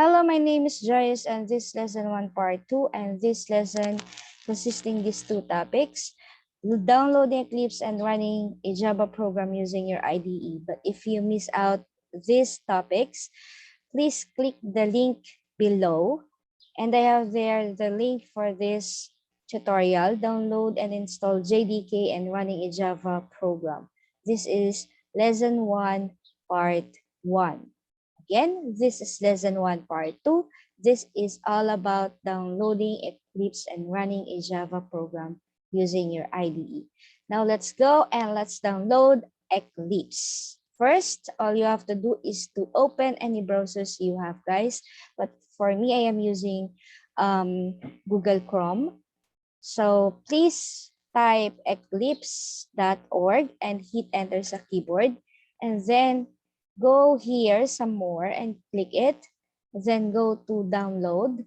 Hello, my name is Joyce and this lesson 1 part 2 and this lesson consisting these two topics. Downloading Eclipse and running a Java program using your IDE. But if you miss out these topics, please click the link below. And I have there the link for this tutorial. Download and install JDK and running a Java program. This is lesson 1 part 1. Again, this is lesson 1 part 2. This is all about downloading Eclipse and running a Java program using your IDE. Now let's go and let's download Eclipse. First, all you have to do is to open any browsers you have, guys. But for me, I am using Google Chrome. So please type eclipse.org and hit enter sa keyboard. And then go here some more and click it. Then go to download.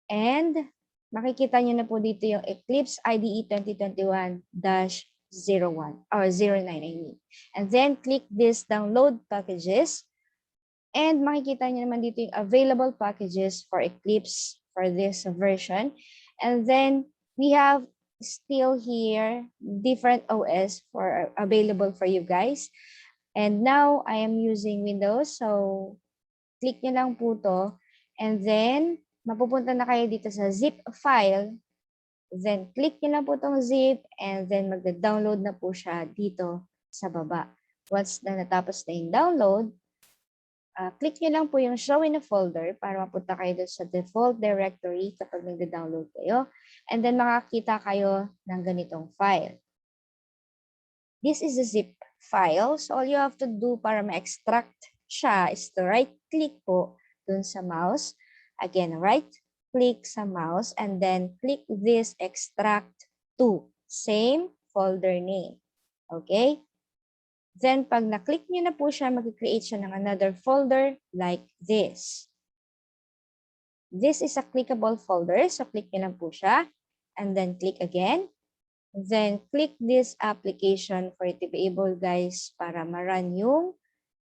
And makikita nyo na po dito yung Eclipse IDE 2021-01 or 09 I mean. And then click this download packages. And makikita nyo naman dito yung available packages for Eclipse for this version. And then we have still here different OS for available for you guys. And now I am using Windows. So click nyo lang po to. And then mapupunta na kayo dito sa zip file. Then click nyo lang po tong zip. And then magda-download na po siya dito sa baba. Once na natapos na yung download, click nyo lang po yung show in a folder para mapunta kayo doon sa default directory kapag nagda-download kayo. And then makakita kayo ng ganitong file. This is a zip file. So all you have to do para ma-extract siya is to right-click po dun sa mouse. Again, right-click sa mouse and then click this extract to. Same folder name. Okay? Then pag na-click nyo na po siya, mag-create siya ng another folder like this. This is a clickable folder. So click nyo lang po siya. And then click again. Then click this application for it to be able, guys, para ma-run yung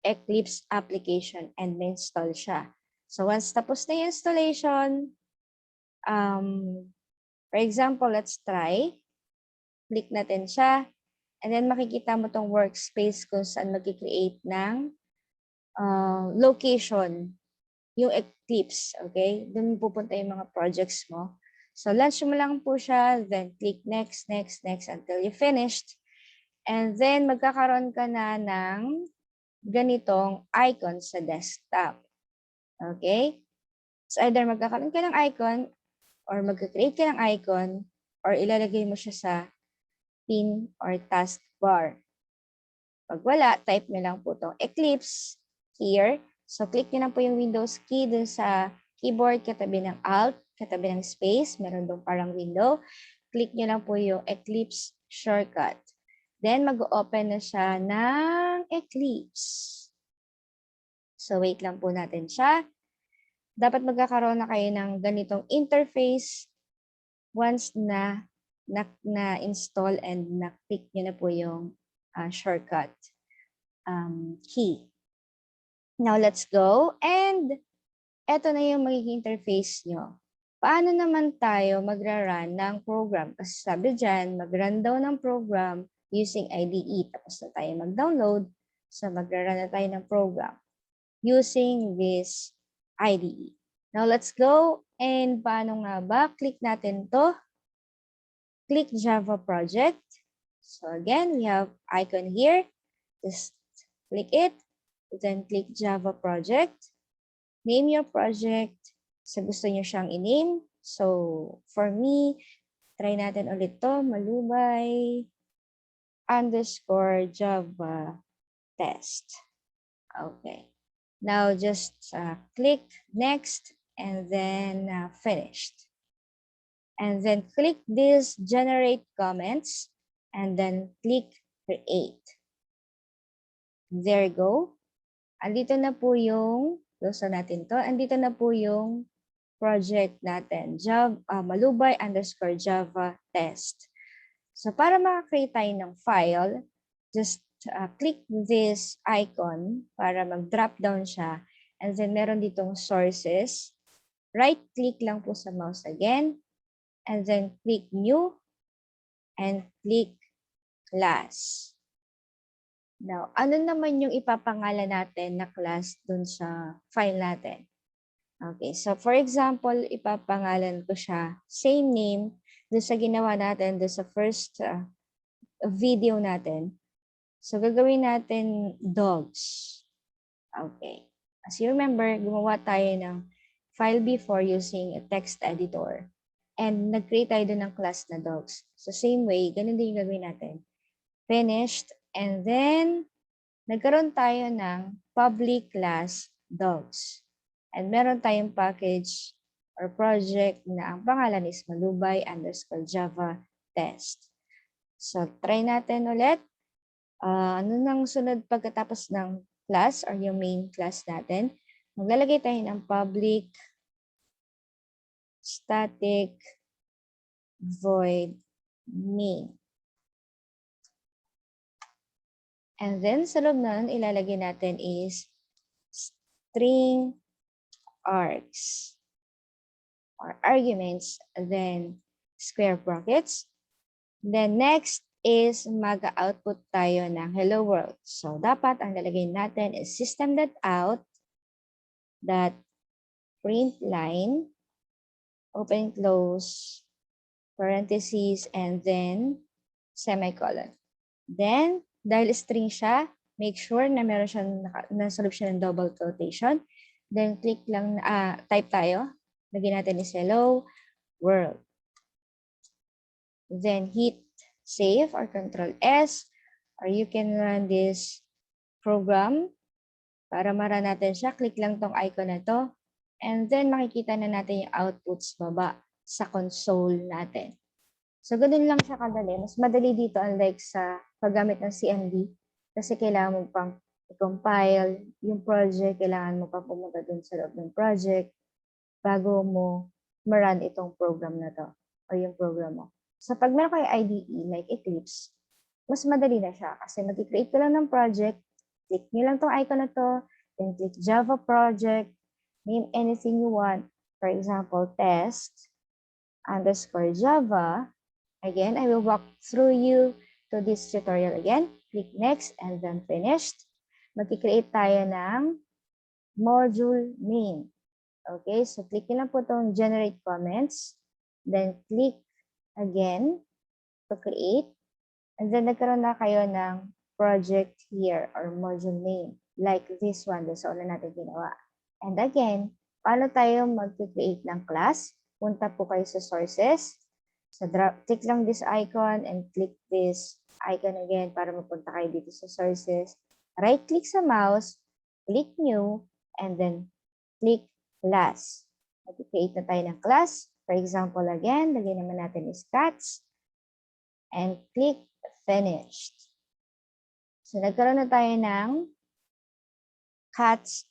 Eclipse application and ma-install siya. So once tapos na yung installation, for example, let's try. Click natin siya. And then makikita mo tong workspace kung saan mag-create ng location yung Eclipse. Okay? Doon pupunta yung mga projects mo. So, launch mo lang po siya, then click next, next, next until you finished. And then, magkakaroon ka na ng ganitong icon sa desktop. Okay? So, either magkakaroon ka ng icon or mag-create ka ng icon or ilalagay mo siya sa pin or taskbar. Pag wala, type mo lang po itong Eclipse here. So, click nyo lang po yung Windows key dun sa keyboard katabi ng Alt, katabi ng space, meron doon parang window. Click nyo lang po yung Eclipse shortcut. Then, mag-open na siya ng Eclipse. So, wait lang po natin siya. Dapat magkakaroon na kayo ng ganitong interface once na install and na-click nyo na po yung shortcut key. Now, let's go. And eto na yung magiging interface nyo. Paano naman tayo magra-run ng program? Kasi sabi dyan, mag-run daw ng program using IDE. Tapos na tayo mag-download. So, magra-run na tayo ng program using this IDE. Now, let's go. And paano nga ba? Click natin to. Click Java project. So, again, we have icon here. Just click it. Then, click Java project. Name your project. Sa gusto nyo siyang i-name. So, for me, try natin ulit to. Malubay _Java test. Okay. Now, just click next and then finished. And then click this generate comments and then click create. There you go. Andito na po yung close natin to. Andito na po yung project natin, malubay _Java test. So, para makakreate tayo ng file, just click this icon para mag-drop down siya. And then meron ditong sources. Right-click lang po sa mouse again. And then click New and click Class. Now, ano naman yung ipapangalan natin na class dun sa file natin? Okay, so for example, ipapangalan ko siya, same name, dun sa ginawa natin, dun sa first video natin. So, gagawin natin dogs. Okay. As you remember, gumawa tayo ng file before using a text editor. And nag-create tayo dun ng class na dogs. So, same way, ganun din yung gagawin natin. Finished. And then, nagkaroon tayo ng public class dogs. And meron tayong package or project na ang pangalan is malubay_java test. So, try natin ulit. Ano nang sunod pagkatapos ng class or yung main class natin? Maglalagay tayo ng public static void main. And then, sa loob nun, ilalagay natin is string args or arguments, then square brackets. Then next is mag-output tayo ng hello world. So, dapat ang lalagay natin is system.out.println, open, close, parentheses, and then semicolon. Then, dahil string siya, make sure na meron siyang nasa loob siya ng double quotation. Then, click lang, type tayo. Lagyan natin is hello world. Then, hit save or Control S, or you can run this program. Para ma-run natin siya, click lang tong icon na to. And then, makikita na natin yung outputs baba sa console natin. So, ganun lang siya kadali. Mas madali dito unlike sa paggamit ng CMD. Kasi kailangan mo pang i-compile yung project. Kailangan mo pang pumunta dun sa loob ng project bago mo ma-run itong program na to or yung program mo. So, pag meron kayo IDE like Eclipse, mas madali na siya. Kasi mag-create ka lang ng project, click nyo lang tong icon na to, then click Java project, name anything you want. For example, test_Java. Again, I will walk through you to this tutorial again. Click next and then finished. Mag-create tayo ng module main. Okay, so click nyo lang po itong generate comments. Then click again to create. And then nagkaroon na kayo ng project here or module main. Like this one, doon sa una natin ginawa. And again, paano tayo mag-create ng class? Punta po kayo sa sources. So, click lang this icon and click this icon again para mapunta kayo dito sa sources. Right-click sa mouse, click new, and then click class. Mag-create na tayo ng class. For example, again, lagyan naman natin is cats. And click finished. So, nagkaroon na tayo ng cats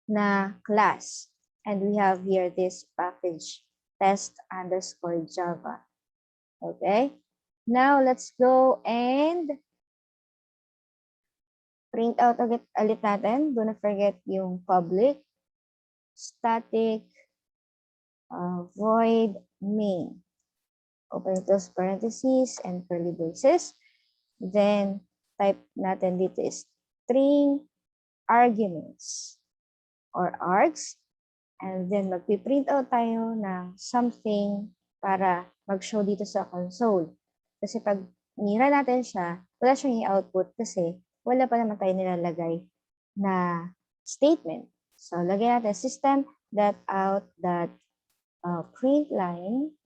na class. And we have here this package test_Java. Okay, now let's go and print out ulit natin. Do not forget yung public static void main. Open close parentheses and curly braces. Then type natin dito is string arguments or args. And then magpi-print out tayo ng something para mag-show dito sa console. Kasi pag nira natin siya, wala siyang i-output kasi wala pa naman tayo nilalagay na statement. So, lagyan natin system.out.println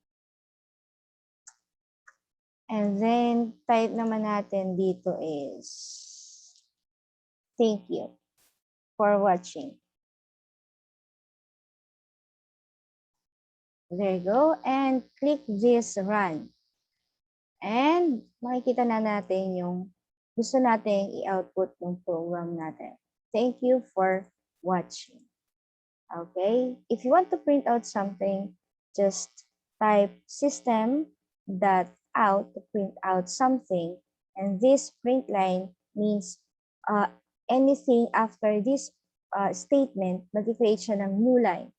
and then type naman natin dito is thank you for watching. There you go. And click this run. And makikita na natin yung gusto nating i-output ng program natin. Thank you for watching. Okay? If you want to print out something, just type system.out to print out something. And this print line means anything after this statement, mag-create siya ng new line.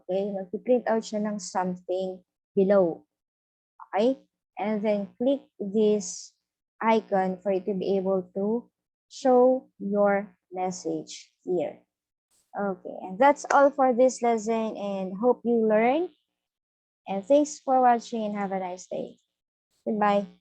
Okay? Mag-print out siya ng something below. Okay? And then click this icon for you to be able to show your message here. Okay, and that's all for this lesson, and hope you learn. And thanks for watching and have a nice day. Goodbye.